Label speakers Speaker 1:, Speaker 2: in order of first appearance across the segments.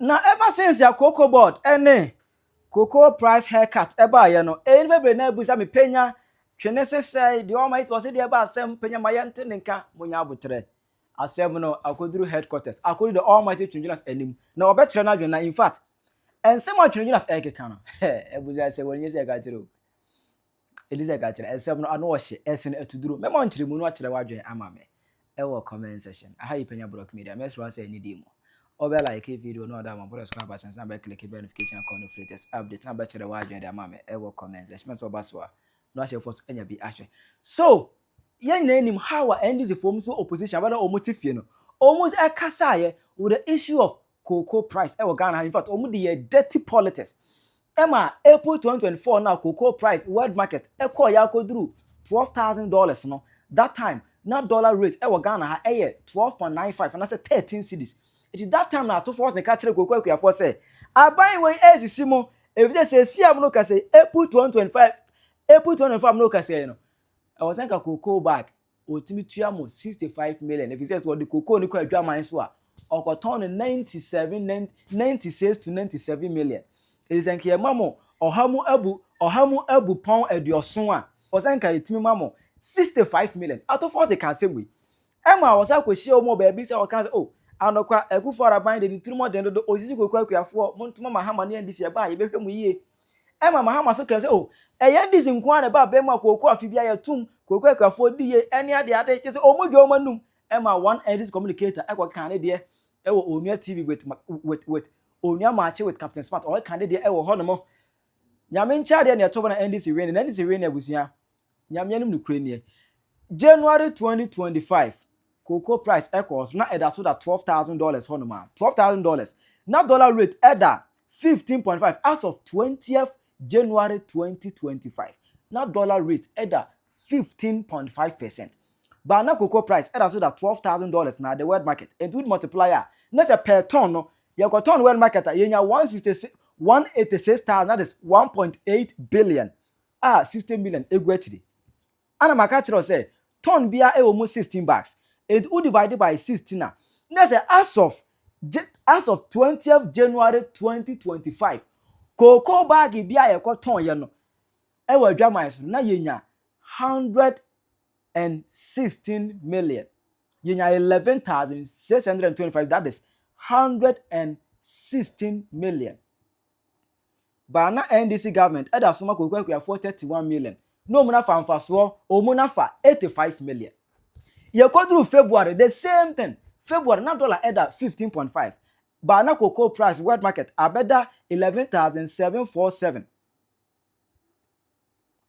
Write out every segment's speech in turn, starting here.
Speaker 1: Now ever since your cocoa board any cocoa price haircut eba ye no be na busa me Penyah Twene say the almighty was there about some Penyah mayante nka munya abotre asem no akoduru headquarters akodu the almighty Twene Jonas anim na obetre na dwen na in fact ensem Twene Jonas ekeka no ebuza say wonye say ga kire Eliza ga kire ensem no ano wo hye esen atuduro me mo nkire mu no akire wadwen ama me ewo comment section aha Penyah block media mesro say ni demo or like a video no other one but subscribe and number click the notification icon of latest update number chere wa join the mama e will comment section so baswa no share for enya bi ahwe so yen na enim how end this form so opposition whether omotifie no almost a kasaye with the issue of cocoa price e Ghana in fact omo the dirty politics Emma April 2024 now cocoa price world market e call ya koduru $12,000 no that time now dollar rate e Ghana ha 12.95 and that's 13 cedis. It is that time now to force the catcher go quick for say aban we ezisimo if they say see am no ka say April 2025 no ka say no I was saying ka cocoa bag otimi tuamo 65 million if he says what the cocoa ni kwa adwaman so a okoton 96 to 97 million it is enke mamo ohamu abu pound edioson a was saying ka etimi mamo 65 million Ato Forson can say we Emma was akwohie o mo ba bi say o kan say oh anokwa ekufora ban de ntirimo de do osisi kokwa akuafo montuma Mahama ne ndisi e ba ye behwe mu yie ema Mahama so kese oh eye ndisi nko na ba be ma kokwa afi bia ye tum kokwa akuafo di ye ene ade kese o modwo manum ema one ndisi communicator ekwa kan ne de ewo Onua TV with Onua Mache with Captain Smart o kan ne de ewo ho no mo nyame ncha de ne to na ndisi we ne ndisi we na abusia nyame anum no kure ne January 2025 cocoa price equals na eda so that $12,000 honoma $12,000 na dollar rate eda 15.5 as of 20th January 2025 na dollar rate eda 15.5% but na cocoa price eda so that $12,000 na the world market and with multiplier na say per ton no ye go ton world market yenya 186,000 that is 1.8 billion 60 million egu achiri ana maka chiro say ton bia e almost 16 bags and who divided by 16 now. That's as of 20th January 2025. Cocoa bag bia ye ton ye no. E wa dwaman so na yenya 116 million. Yenya 11,625 that is 116 million. Ba na NDC government e da soma cocoa kwa 31 million. No muna fa mfaso o muna fa 85 million. You go through February, the same thing. February, now dollar at 15.5. But now cocoa price, world market, are better 11,747.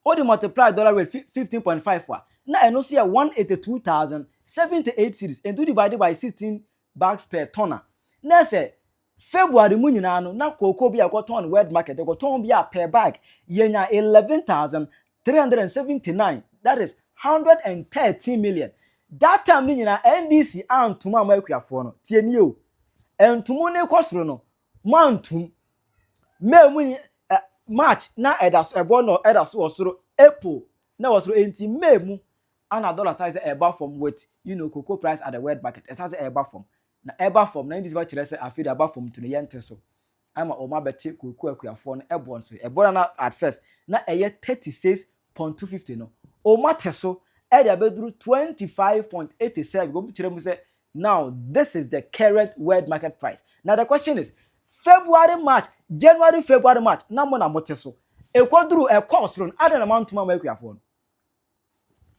Speaker 1: Or the multiply dollar rate 15.5 for. Now I know see a 182,078 series and do divided by 16 bags per tonner. Now say February munina now cocoa be a cotton world market, the cotton be a per bag. Yenya 11,379. That is 113 million. That time ni na NDC antuma amakuafo no tie ni o entumu ne kwosoro no mantum memu March na edas ebo no edas osoro April na osoro enti memu ana dollar size eba from with cocoa price at the world market it has eba from na eba from na NDC ba kire say afi da eba from to ne yente so ama o ma beti cocoa akuafo no ebo so ebo na at first na eye 36.250 no o ma teso Eda bedru 25.87. Go to say now this is the current world market price. Now the question is February, March, January, February, March. Na mo na moteso. E kwadru e cost run adan amount to make your phone.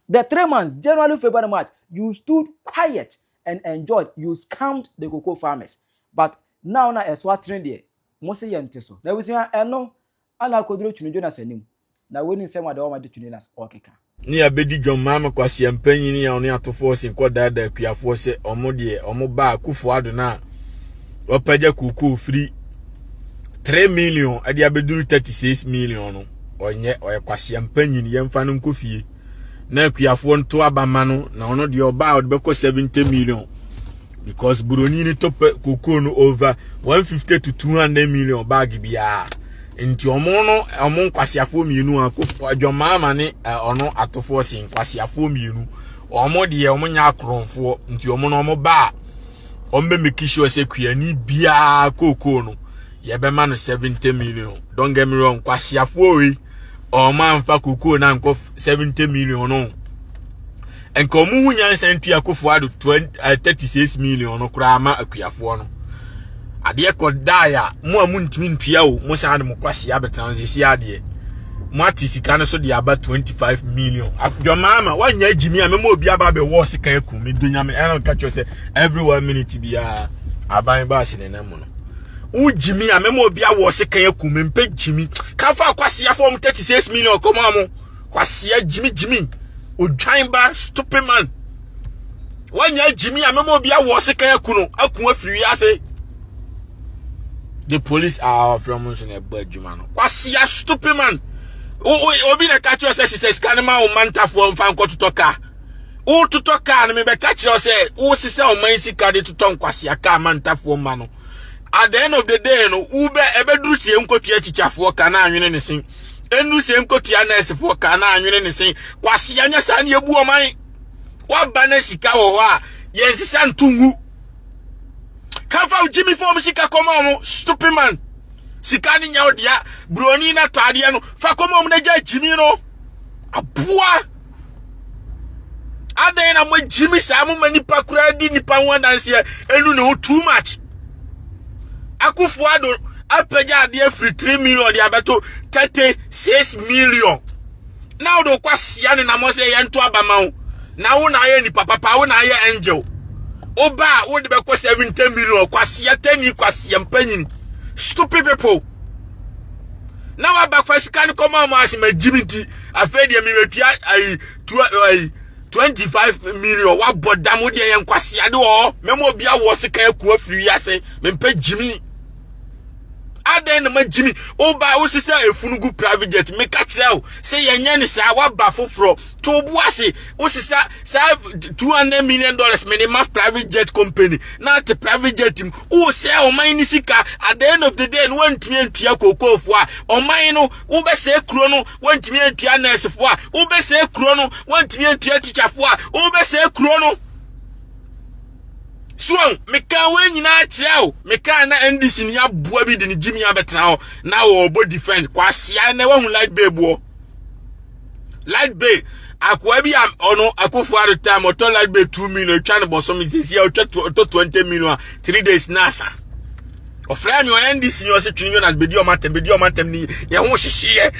Speaker 1: The 3 months, January, February, March, you stood quiet and enjoyed. You scammed the cocoa farmers. But now na eswa trend there. Mo say yenteso. Na we say eno ana kodru Twene Jonas anim. Na we ni sema de o ma de Twene Jonas okeka.
Speaker 2: Ni abedi John Mahama kwasi mpanyini ya oni Ato Forson kwa dada kuafo se omo de omo ba akufo ado na opaja kuku free 3 million ade abeduru 36 million no onye kwasi mpanyini yemfa no nkofie na kuafo nto abama no na ono de oba od beko 70 million because buroni ni top kuku no over 150 to 200 million bag bia nti omo nkwasiafo mienu akofo John Mahama ne ono Ato Forson nkwasiafo mienu omo de omo nya akronfo nti omo no omo ba ombe make sure say kuani bia koko no ye be ma no 70 million. Don't get me wrong, kwasiafo we o man fa koko na nko 70 million no. Enko mu hunya nsantu akofo ado 36 million no kura ama akuafo no. Ade ko daya mu amuntimi ntua o mo san mo kwasia betanzisi ade. Mwati sika no so de aba 25 million. John Mahama wanya jimi amemo obi aba be wo sika eku me dunya me en ka cho say every 1 minute bia aban ba se nenam no. U jimi amemo obi awo sika eku me mpe jimi. Ka fa kwasia for 36 million koma mo. Kwasia jimi. Odwan ba stupid man. Wanya jimi amemo obi awo sika eku no aku afiri ase. The police are from us in a bedroom. Kwasia stupid man. Obi na catch you say scanema o manta for fan ko tutoka. O tutoka na me be catch you say o sise o man sika de tuton kwasia ka manta for ma no. At the end of the day no ube ebeduru sie nkotua chichafo ka na anwene ne sin. Enu sie nkotua na esefo ka na anwene ne sin. Kwasia nya sa na ebu o man. Wa ba na sika wo ho a ye nsisa ntungu. Kafa Jimmy form sika koma mo stupid man. Sikani nya dia broni na tade no fa koma mo na ja Jimmy no abua adan na mo Jimmy sa mo manipa kura di nipa ho danse enu ne too much akufo ado apeja ade free 3 million dia beto 36 million now do kwasia ne na mo se ye nto abama ho na wo na ye nipa papa wo na ye angel oba wo de be ko 70 million kwasia tani kwasia mpanyin. Stupid people. Now I back for scan come on as my Jimmy I fed them I 25 million. What but damn would you kwasi ado memo bia was a ku free ase me pay Jimmy. Aden na Jimmy oba wo sisa efunugu private jet me catch now say yenya ni sa wa ba foforo to obuase wo sisa sa $200 million minimum private jet company not the private jet team wo say o man ni sika at the end of the day no wantimi antua kokofo a o man no wo be say kuro no wantimi antua nurse fo a wo be say kuro no wantimi antua teacher fo a wo be say kuro no so meka we nyina kirao meka na NDC ni aboa bi de ni Jimmy abetena ho na wo bo defend kwasia na wahu light bay bo light bay akwa bi ono akofo aro time oto light bay 2 million twa ne bosom is here to 20 million 3 days nasa ofra mi o NDC ni o se Twene Jonas bedi o matem ni ye ho hihye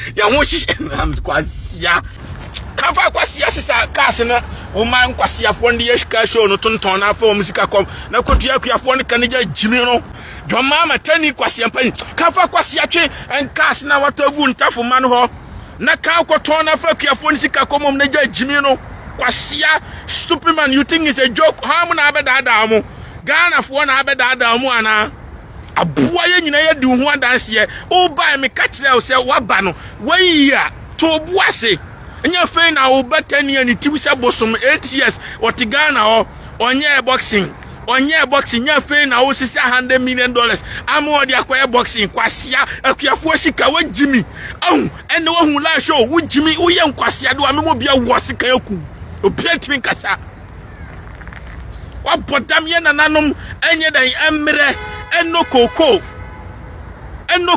Speaker 2: am kwasia kafa kwasia sisa kase na o man kwasia fo ndi yeshika show no tonton na fa o musika kom na kotua kuafo ne kanija Jimmy no John Mahama tani kwasia mpan kafa kwasia twe en kase na watagu ntafo man ho na ka koton na fa kuafo ne sika kom na ja Jimmy no kwasia stupid man. You think it's a joke? How mu na abeda mo Ghana fo na abeda mo ana abua ye nyina ye di ho adanse ye o ba me ka kire o se waba no wayia to obuase enya fe na o betani ani tibisa bosom 8 years otigana o onye boxing nya fe na o sisi $100 million amo de akoye boxing kwasia akuafo sika wa Jimmy ahu ene wo hu la show wo Jimmy wo ye nkwasia de amemo bia wo sika yaku obiatimi nkasa wa bodam ye nananom enye dan emre eno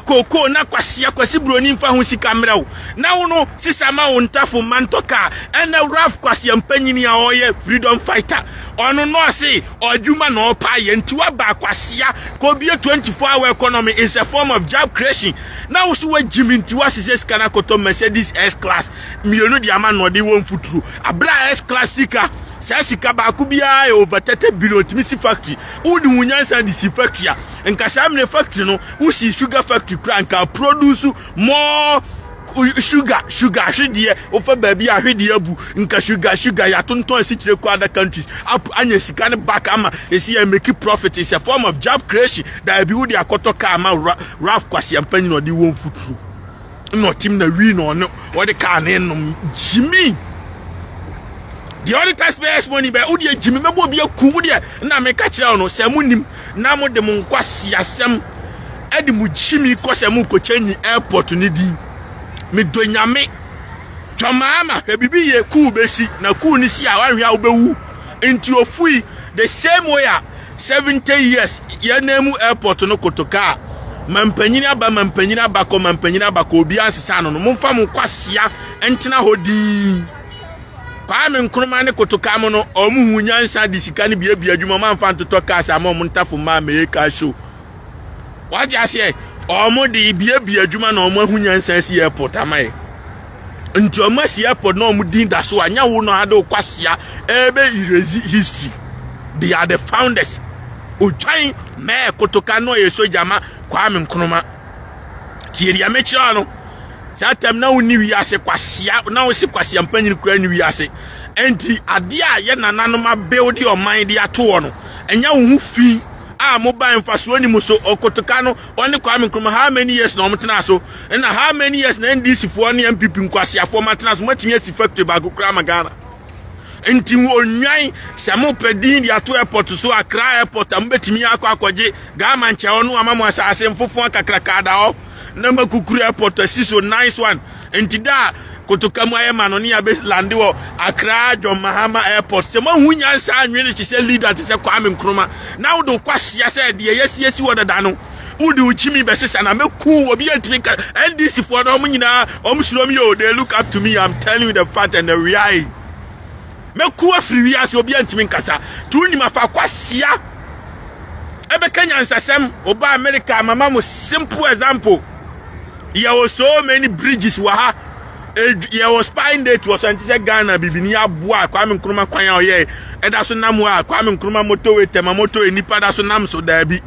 Speaker 2: koko na kwasia kwasi broni mfa ho sika mrew na wo no sisa ma wo ntafo mantoka ena raf kwasia mpanyini a oye freedom fighter ono no se odwuma na opa ye ntiwa ba kwasia ko bie 24-hour economy is a form of job creation na wo so wa Jimmy ntiwa sise sika na koto Mercedes S class mienu di ama no de won futuru abra S classica sasika ba kubia over 30 billion timisi factory udi hunyansa di si factory nkasa amne factory no usi sugar factory crank produce more sugar hwedie ofa baby ahwedie abu nka sugar ya tonton si kire ko other countries anya sika ne back ama esi ya make profit is a form of job creation that be udi akotoka ama raf kwasi ampanyi no di won futuru no team na wi no no odi ka ne no Jimmy. The only taxpayers money by Udia Jimmy Mabo be a kudia, na make a child no Samunim, Namo de Monquasia Sam Edimu Jimmy Cosamuco Chenny Airport to Nidi. Me donya me John Mahama, a baby a cool besi, na cool nisia, I will into your free the same way 70 years ye nemu airport no kotoka mampanyini aba ko obi ansesa no momfa mo kwasia entina hodi Kwame Nkrumah ne kotoka mo no omu hunyansa di sika ne bia adwuma manfa ntoto cars ama mo ntafo ma make show what you say omu di bia adwuma na omu hunyansa si airport amaye nti omu si airport na omu din da so anya wo no ade kwasia ebe erase history. They are the founders. Ojai me kotoka no ye soja ma Kwame Nkrumah tieri amechi no satem na woni wiase kwasia na wo si kwasia mpanyin kura ni wiase enti ade a ye nananom build your mind dia to no enya wo hu fi a mobile mfaso ni muso okotoka no oni Kwame Nkrumah how many years na omtena so na how many years na NDC fo ne MPP nkwasia fo matena so matimi esi factory ba kokura magana enti onwan samo pedin dia to airport so Accra airport ambetimi akwaje ga manche onu amamu asase mfofo kakrakada o na makukuru airport so nice one enti da kotoka mu ayema no ne abe lande wo Accra John Mahama airport se mahunya nsa anwene chi se leader ti se Kwame Nkrumah na wo do kwasia se de yesi wo dada no udi uchimi besesa na meku obi antimi ka NDC for no nyina omsuro mi yo they look up to me. I'm telling you the fact and the reality. Meku afri wiase obi antimi nkasa tuni mafa kwasia ebe Kenya nsasem oba America mama mo simple example. There was so many bridges waha. There was spine date was anti Ghana bibini abua Kwame Nkrumah kwanya oye eda so nam wa Kwame Nkrumah moto we tema moto enipa da so nam so da bi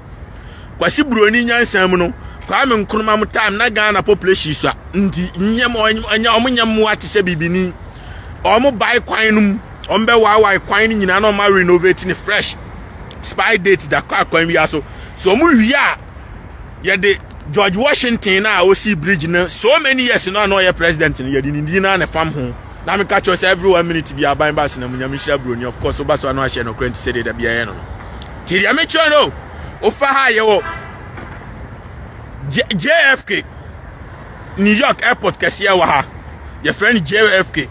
Speaker 2: kwasi broni nyansam no Kwame Nkrumah mo time na Ghana population so ndi nyem anya omnyam ati se bibini omo buy kwan num ombe wa kwan nyina na ma renovate ni fresh spy date da kwan wi aso so omo wi a ye de George Washington na osi bridge na so many years na no ye president ni ye di ndi na fam ho na me catch us every 1 minute bi aban bass na munyam hia broni of course oba so no a share no current say da bia ye no ti ya me cho no o fa ha ye wo JFK New York airport kasia wa ha your friend JFK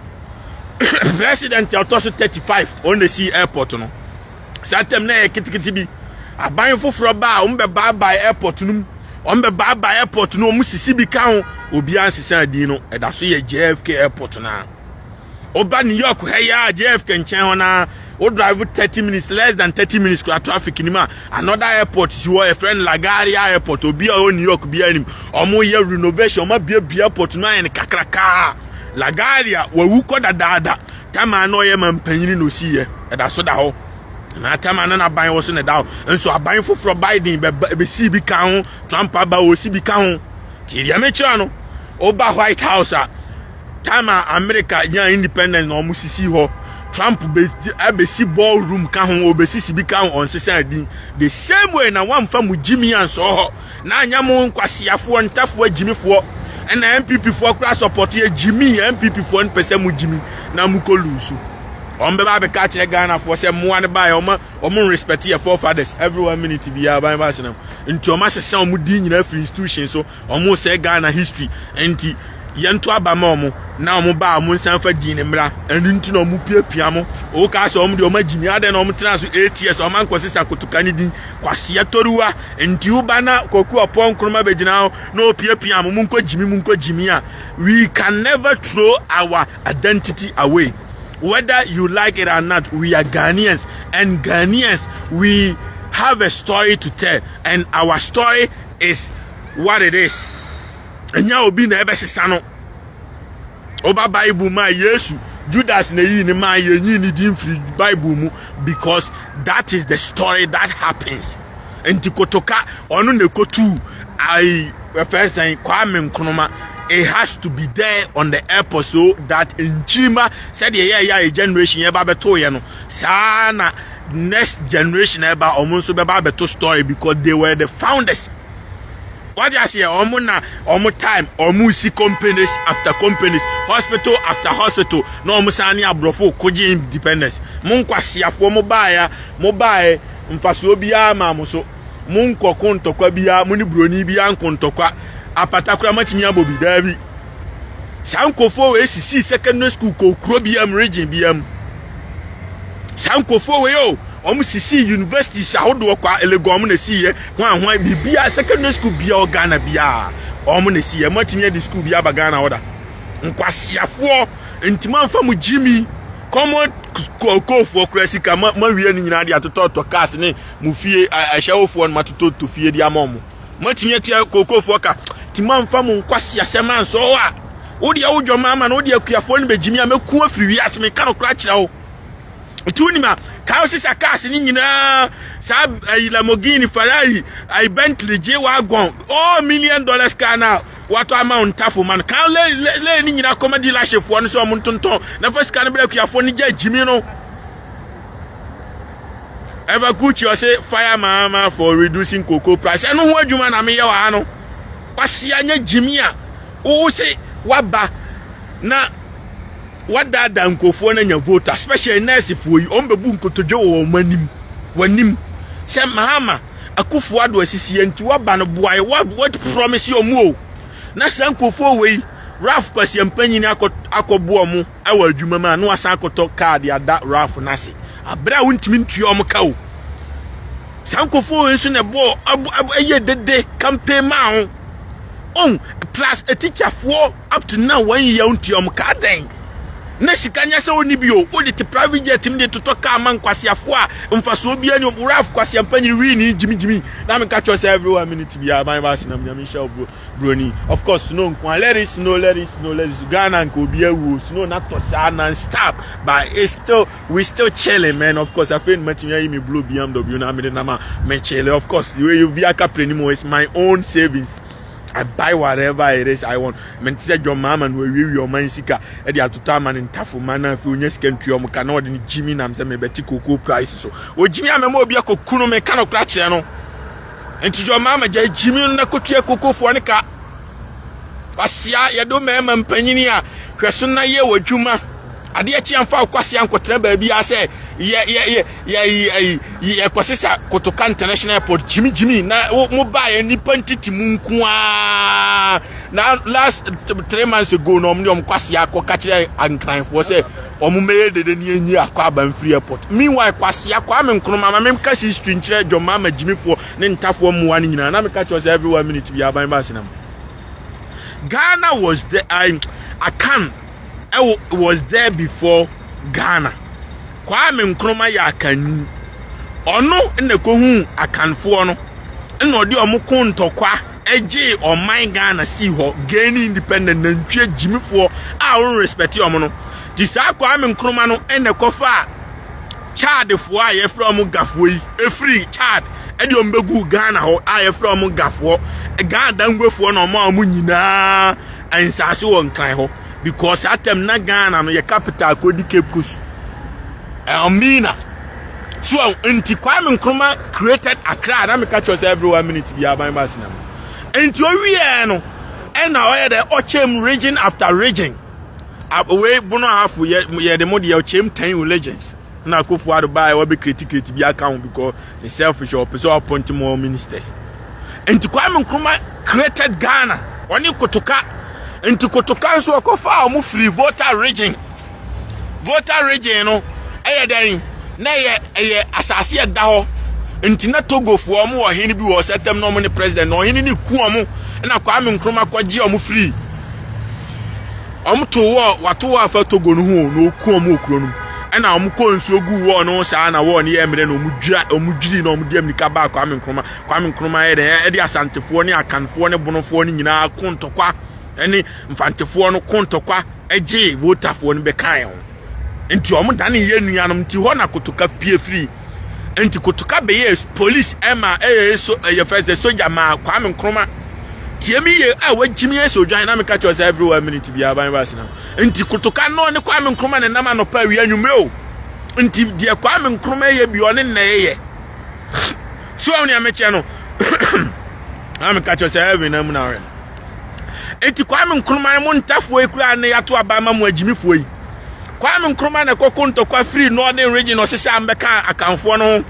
Speaker 2: president autoso 35 on the sea airport no satem na ye kitikiti bi aban foforo ba o mbe ba airport num ombe baba airport no musisi bi kan obi ansesa adin no eda so ye JFK airport na oba New York heya JFK nchen ho na o drive 30 minutes less than 30 minutes kwa traffic ni ma another airport si wo a friend Lagaria airport obi o New York bi anim omo ye renovation ma bia airport no ayen kakraka Lagaria wawu ko dada tama no ye mampanyini no si ye eda so da ho na tama na ban wo so ne da nso aban foforo Biden be si bi kan Trump aba wo si bi kan ti ya mechi ano oba White House a tama America ya independent no musisi ho Trump be si ballroom kan ho obesi bi kan on sesa din the same way na one fa mu Jimmy anso ho na anya mu nkwasiafo ntafo agimifo na MPP for class support ye Jimmy MPP for npese mu Jimmy na mu kolusu ombe ba be catch Ghana for say mo an buy omo respect your forefathers every 1 minute bi ya ban ba senam nti omo sese omo din nyina free institution so omo say Ghana history nti yento abama omo na omo ba omo nsan fa din mra enu nti na omo piapia mo o ka so omo de omo jimi ade na omo tena so 8 years omo ankosisa kotuka ni din kwase toruwa nti uba na koku opon Nkrumah begina no piapia mo munko jimi a we can never throw our identity away. Whether you like it or not, we are Ghanaians, and Ghanaians, we have a story to tell, and our story is what it is. And now be na ebe sano. Oba Bible ma Yesu, Judas na yi ni ma ye ni din free Bible mu because that is the story that happens. And tikotoka onu ne kotu I represent Kwame Nkrumah. It has to be there on the airport so that in Chima said yeah generation eba beto ye no sana next generation eba omunso beba beto story because they were the founders. What you say omu time omu si companies after companies, hospital after hospital no omu sani abrofo koji independence mun kwasiafo mo bae mfaso bia ma mo so mun kokontokwa bia muni broni bia nkontokwa apatakura matimi abobi dabi sankofo we sisi secondary school ko kro biam region biam sankofo we sisi universities ahodo kwa elegom na siye hwan bibia secondary school bia o Ghana bia na siye matimi di school bia ba Ghana oda nkwasiafo ntima mfa mu Jimmy common kokofo krasika ma wie ni nyina de atototo cars ne mu fie ahyawofo no matoto to fie di amamu matimi tia kokofo ka tima mfa mu nkwasiasema nso wa wodi ya John Mahama na wodi akuafo ne be Jimmy ameku afiri wi aseme ka no kra kira wo tunima ka sisa cars ni nyina sa Lamborghini Ferrari Bentley J-Wagon $1 million car now what amount tafu man kan le ni nyina comedy lashe fo no so mo ntonton na first kan break ya fo ni Jimmy no ever Gucci or say fire Mahama for reducing cocoa price eno ho adwuma na me ye wa no kwase anya Jimmy a o say waba na wada dankofo na nya vote especially nurse fo yi on bebu nkotodwe wo manim wanim se Mahama akufo ado asisi enti waba no boy what promise you mu na sankofo we Raf kwasi mpanyi akobo mu awa adwuma ma no asan akoto card ya da Raf nase abra wontimi ntuo mu ka o sankofo nso ne bo aye dede campaign ma ho on plus a teacher for up to now 1 year ntuo mu ka den na sikanya se oni bio odi te private jet mi de to ka man kwasiafo a mfaso obi ani Raf kwasi mpanyi wi ni Jimmy na me catch us every 1 minute bia my boss na me show broni of course no nkwa let it snow Ghana nko bia wu snow na to sa non stop but it's still we still chilling man of course I feel matching me blue BMW na me na me chill of course the way you be a captain anymore is my own savings. I buy whatever it is I want. Men say John Mahama we your man sika e dia total man ntafo man na fi onye skentri o mka na odi ni Jimmy na mse me beti cocoa price so o Jimmy amemo obi akokunu me ka no kra kire no enti John Mahama ja Jimmy na kotua cocoa fo ne ka wasia ye do mema mpanyini a hweso na ye wadwuma ade a chi amfa kwase ankotena ba bia se ye kwasesa Kotoka International Airport Jimmy na mo ba ni pantiti munkua na last 3 months ago no omni kwase akoka kire ankranfo se omumeye dede ni enyi akwa Banfree Airport meanwhile kwase akwa amenkroma ma memka si street kire John Mahama Jimmy fo ne ntafo muwa ni nyina na me catch us every 1 minute bia ban ba sinam Ghana was there I was there before Ghana. Kwame Nkrumah ya akanu. Ono ne ko hu akanfo no. Na odi omo kontokwa eje oman Ghana si ho gain independent na ntwe Jimifo a won respect omo no. Di sa Kwame Nkrumah no ene kofa Chad fo a ye from gafo yi efri Chad edi ombegu Ghana ho a ye from gafo Ghana dangwefo no ma omo nyina ansase won kan ho because atem na Ghana no ye capital Kodi Cape Coast Amina so enti Kwame Nkrumah created Accra na me catch us every 1 minute bia ban ba sinam enti owie no na oye the Ochem region after region we buno half ye the modi Ochem 10 religions na Akufo Addo buy we be critique bia account because the selfish or person appoint more ministers enti Kwame Nkrumah created Ghana oni Kotoka enti Kotoka so akofa omo free voter region no den na ye asase da ho enti na Togo fo omo wo hene bi wo setem no mo ne president no hene ni ku omo na Kwame Nkrumah kwaji omo free omo to wo wato wa fa Togo no hu no ku omo okuro no na omo ko nsu ogu wo no sa na wo ne ye mere no omo dwiri no omo diam nika ba Kwame Nkrumah ye de asantefo ne akanfo ne bonofo ne nyina kontokwa eni mfantefo no kontokwa eje voterfo no be kan ho enti omo dane ye nuanom ti ho na Kotoka pie free enti Kotoka be ye police ema so ye first soldier ma Kwame Nkrumah tiemi ye a wajimi ye sojan na me catch us every 1 minute bia ban ba sina enti Kotoka no ne Kwame Nkrumah ne nama no pa wi anwumre o enti de Kwame Nkrumah ye bi one na ye so oni ameche no na me catch us every na mu na re enti Kwame Nkrumah mo ntafo ekura ne yato abama mo ajimifo yi Kwame Nkrumah na kokontokwa free northern region osisa ambeka akanfo no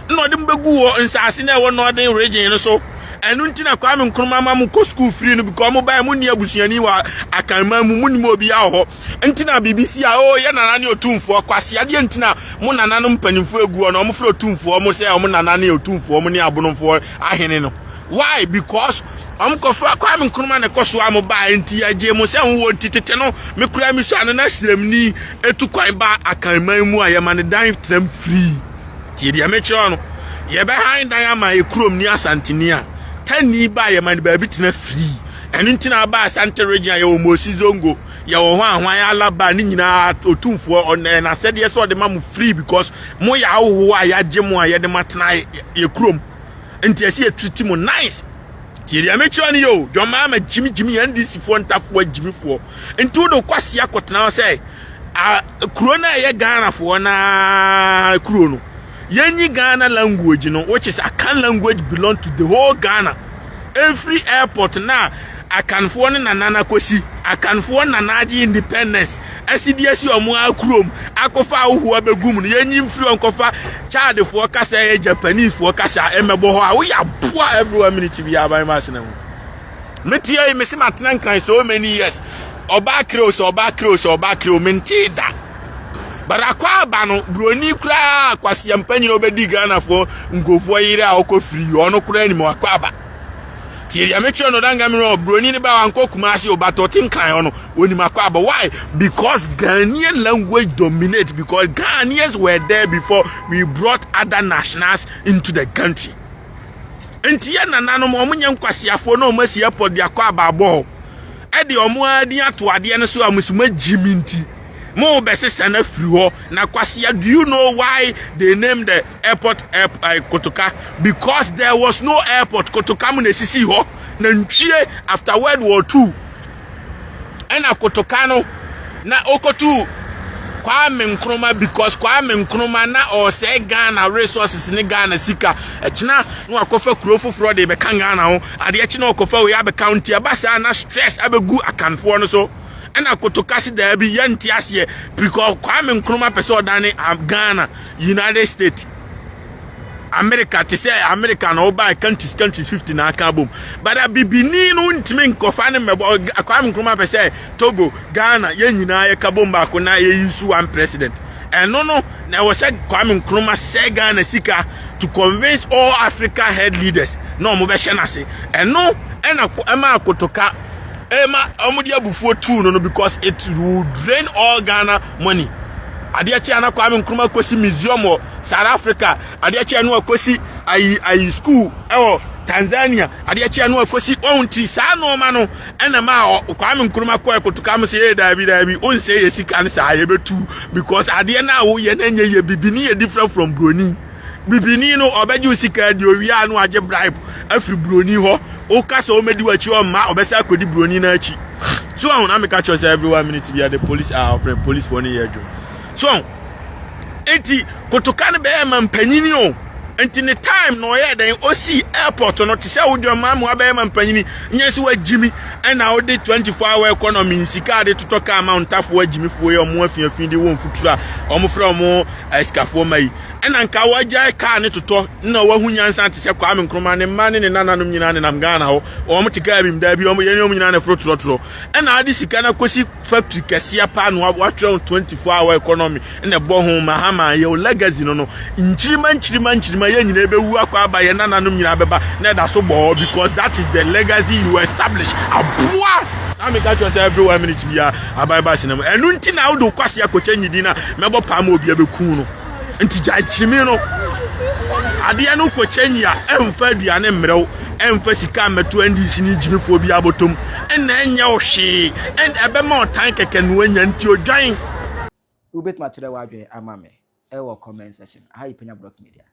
Speaker 2: no de mbegu wo nsase na wo northern region no so enu ntina kwa me nkroma ma mu ko school free no because mo buy mu ni abusuani wa akanma mu ni mo bi aho ntina BBC a o ye nana ne otumfo kwase ade ntina mo nana no mpanimfo egu no mo fro otumfo mo se mo nana ne otumfo mo ni abonomfo ahene no why because am kofa kwa me nkroma ne koso am ba enti agye mo se wo titete no me kura mi so an na sremni etu kwan ba akanma mu ayema ne dan tram free tie dia me cho no ye behind dan ama e krom ni asantenia tani ba ayema ne ba bitina free enu ntina ba asante region ye o mosi zongo ye wo hwan alaba ni nyina otumfo na sede so de ma mu free because mo ya wo ayagye mo aye de matena ye krom enti ase etuti mo nice Tiria mecho ni yo, John Mahama Jimmy and this phone tap for Jimmy for. Into the kwasi akotna say, Corona ye Ghana for na Kurono. Yenyi Ghana language, which is a can language belong to the whole Ghana. Every airport now, I can phone Nana Kosi, I can phone Nanaji Independence. SCDS you are Krum, Akofa who are begum, Yenny free on Kofa, child for Casa, Japanese for Casa, Emma Boha. We are poor every minute to be by Massinam. Metia, Miss Matanka, so many years. Obakro, mentida. But akwa bano, Bruni cra, Quasiam Penny obedi Ghana for Ngofo Oko free, or no cranny more aquaba. Tiria mecho no danga mi ro broni ni ba wanko kumasi obatotin kan ono oni makwaba. Why? Because Ghanaian language dominate, because Ghanaians were there before we brought other nationals into the country. Enti na nano mo munye nkwasiafo no masi airport dia kwa abo e de omo adi ato ade ne so amusuma jiminti mo besesa na free ho na kwasia. Do you know why they named the airport Kotoka? Because there was no airport Kotoka mu na sisi ho na ntwie after World War II and Kotoka no na okotu Kwame Nkrumah, because Kwame Nkrumah na o say Ghana resources ni Ghana sika echina no akofa kurofo fro de be kan Ghana ho ade echina akofa we abe county abasa na stress abegu akanfo no so and Kotoka si there be yanti ase because Kwame Nkrumah person dane Ghana United States America to say America no buy countries 50 na aka bom but bibini no ntimi nkofa ne mebo Kwame Nkrumah be say Togo Ghana ye nyina ye kabom ba ko na ye use one president and no na was said Kwame Nkrumah say Ghana sika to convince all Africa head leaders no mo be hye say and no ena Kotoka ema omudi abufuo too no because it will drain all Ghana money. Adiachi ana Kwame Nkrumah kosi museum o South Africa, adiachi anu akosi ai school Tanzania, adiachi anu akosi onti sa no ma no ena ma Kwame Nkrumah Kotoka mo say dabi on say yesika ne sa yebetu because ade na wo ye na nye bibini ye different from broni. Bibini no obeju sika di owi anu age bribe afri broni ho o kasa o medi wachi o ma obesa akodi broni na achi. So I want to make sure every 1 minute we are the police friend police for any year. So, enti Kotoka ne be man panyini o. Enti ne time no ye den osi airport no tise wo John Mahama be man panyini nyesi wa Jimmy na wo de 24-hour economy sika de totoka amount afo Jimmy fo ye omo afiafin de won futura omo fra omo eskafo mai ena nka waja car ne toto na wa hunyansa tise Kwame Nkrumah ne mane ne nananom nyina ne nam Ghana ho omo tika bim da bi omo ye ne omo nyina ne fro trotro ena adi sika na kosi factory kase pa no wa 24-hour economy na bo ho Mahama ye legacy no nchirima ye nyina bewu akwa aba ye nananom nyina beba na da so bo because that is the legacy you establish aboa. I make sure every 1 minute we are ababa sinema enu nti na wo kwase akocha nyidi na mebo pa ma obi abeku no nti ja chimi no ade no kocha nyia emfa aduane mrew emfa sika meto ndisi ni jimifo bi abotom ena enya wo hwe en ebema otan keke no anya nti odwan
Speaker 1: ubet ma kire wa adwe amame e wo comment section ha Penyah Block Media.